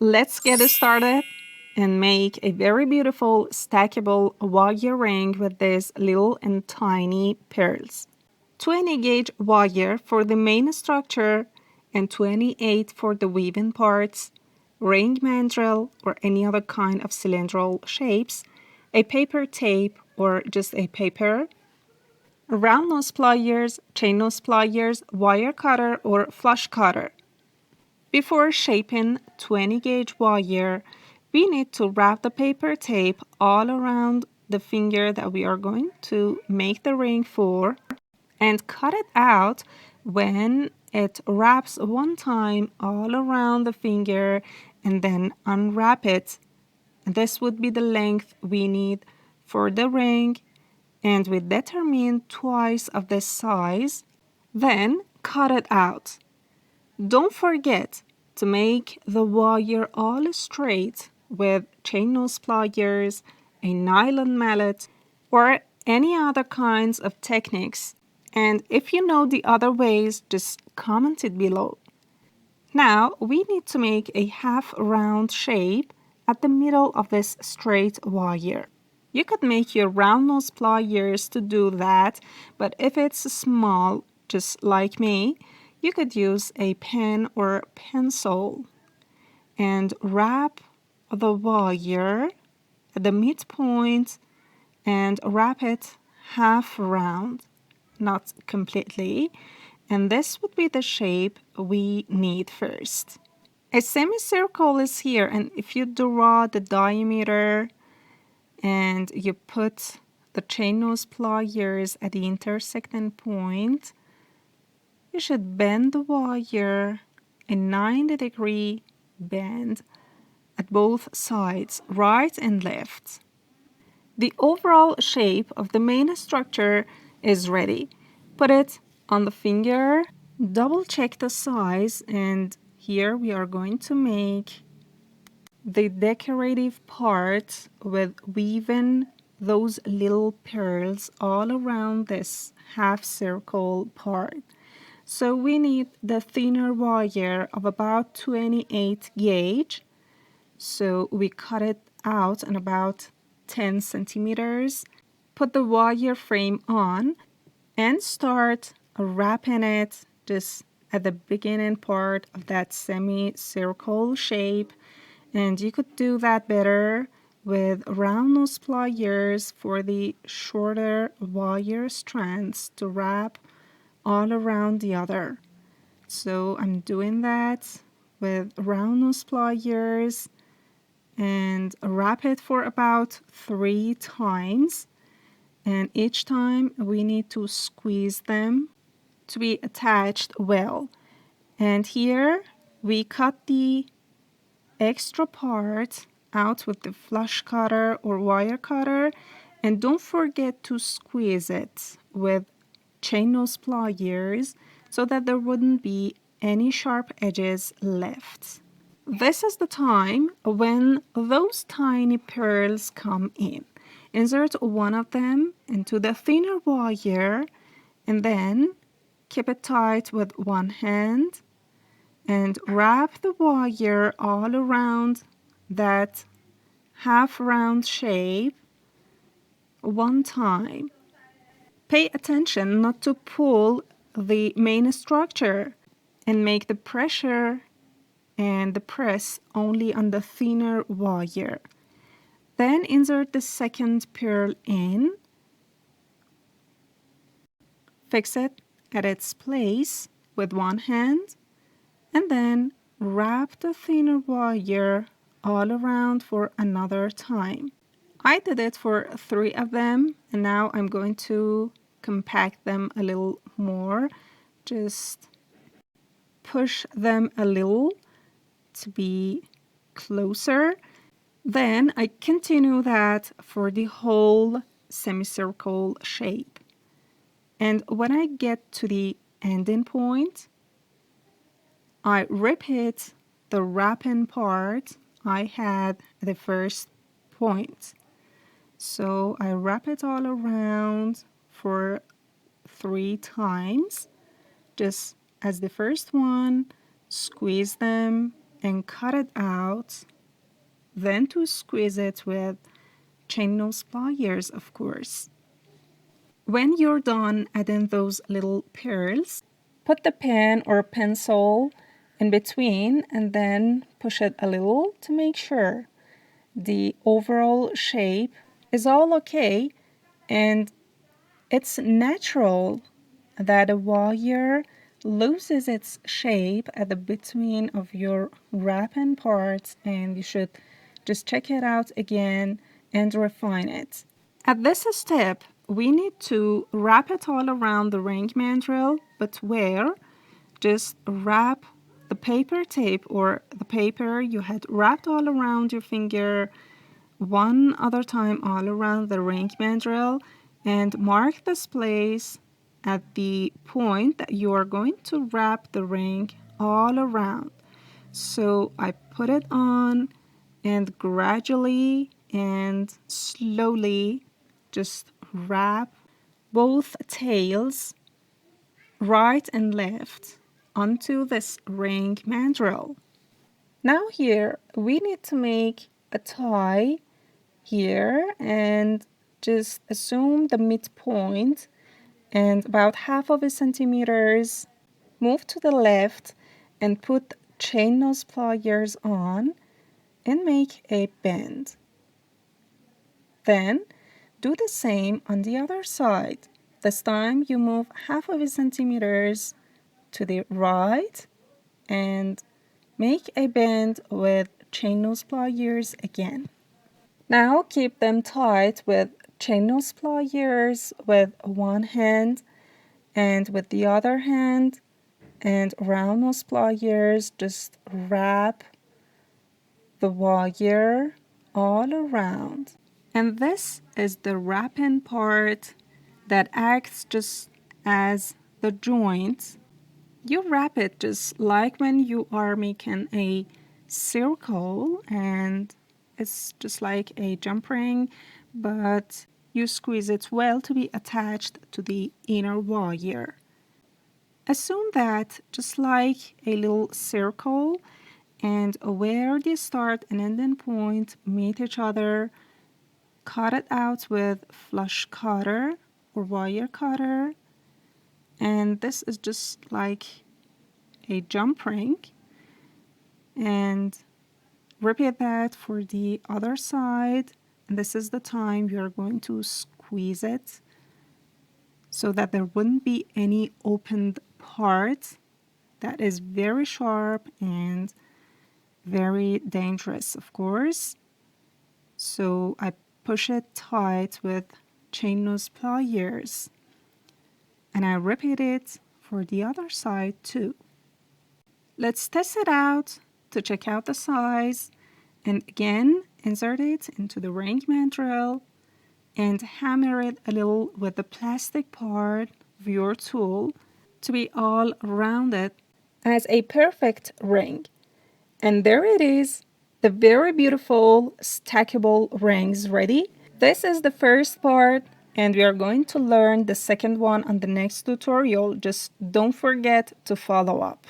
Let's get started and make a very beautiful stackable wire ring with these little and tiny pearls. 20 gauge wire for the main structure and 28 for the weaving parts, ring mandrel or any other kind of cylindrical shapes, a paper tape or just a paper, round nose pliers, chain nose pliers, wire cutter or flush cutter. Before shaping 20 gauge wire, we need to wrap the paper tape all around the finger that we are going to make the ring for and cut it out when it wraps one time all around the finger and then unwrap it. This would be the length we need for the ring, and we determine twice of this size, then cut it out. Don't forget to make the wire all straight with chain nose pliers, a nylon mallet, or any other kinds of techniques. And if you know the other ways, just comment it below. Now we need to make a half round shape at the middle of this straight wire. You could make your round nose pliers to do that, but if it's small, just like me, you could use a pen or pencil and wrap the wire at the midpoint and wrap it half round, not completely. And this would be the shape we need first. A semicircle is here, and if you draw the diameter and you put the chain nose pliers at the intersecting point, you should bend the wire a 90-degree bend at both sides, right and left. The overall shape of the main structure is ready. Put it on the finger, double check the size, and here we are going to make the decorative part with weaving those little pearls all around this half circle part. So we need the thinner wire of about 28 gauge. So we cut it out in about 10 centimeters. Put the wire frame on and start wrapping it just at the beginning part of that semicircle shape. And you could do that better with round nose pliers for the shorter wire strands to wrap all around the other. So I'm doing that with round nose pliers and wrap it for about 3 times. And each time we need to squeeze them to be attached well. And here we cut the extra part out with the flush cutter or wire cutter, and don't forget to squeeze it with chain nose pliers so that there wouldn't be any sharp edges left. This is the time when those tiny pearls come in. Insert one of them into the thinner wire and then keep it tight with one hand and wrap the wire all around that half round shape one time. Pay attention not to pull the main structure and make the pressure and the press only on the thinner wire. Then insert the second pearl in, fix it at its place with one hand, and then wrap the thinner wire all around for another time. I did it for 3 of them, and now I'm going to compact them a little more. Just push them a little to be closer. Then I continue that for the whole semicircle shape. And when I get to the ending point, I repeat the wrapping part I had at the first point. So I wrap it all around for 3 times, just as the first one, squeeze them and cut it out, then to squeeze it with chain nose pliers, of course. When you're done adding those little pearls, put the pen or pencil in between and then push it a little to make sure the overall shape is all okay, and it's natural that a wire loses its shape at the between of your wrapping parts, and you should just check it out again and refine it. At this step, we need to wrap it all around the ring mandrel, but where? Just wrap the paper tape or the paper you had wrapped all around your finger one other time all around the ring mandrel, and mark this place at the point that you are going to wrap the ring all around. So I put it on and gradually and slowly just wrap both tails, right and left, onto this ring mandrel. Now here we need to make a tie here, and just assume the midpoint and about half of a centimeters. Move to the left and put chain nose pliers on and make a bend. Then do the same on the other side. This time you move half of a centimeters to the right and make a bend with chain nose pliers again. Now keep them tight with chain nose pliers with one hand, and with the other hand and round nose pliers just wrap the wire all around. And this is the wrapping part that acts just as the joint. You wrap it just like when you are making a circle, and it's just like a jump ring, but you squeeze it well to be attached to the inner wire. Assume that just like a little circle, and where the start and ending point meet each other, cut it out with flush cutter or wire cutter. And this is just like a jump ring, and repeat that for the other side. And this is the time you're going to squeeze it so that there wouldn't be any opened part. That is very sharp and very dangerous, of course. So I push it tight with chain nose pliers, and I repeat it for the other side too. Let's test it out to check out the size, and again insert it into the ring mandrel and hammer it a little with the plastic part of your tool to be all rounded as a perfect ring. And there it is, the very beautiful stackable rings ready. This is the first part, and we are going to learn the second one on the next tutorial. Just don't forget to follow up.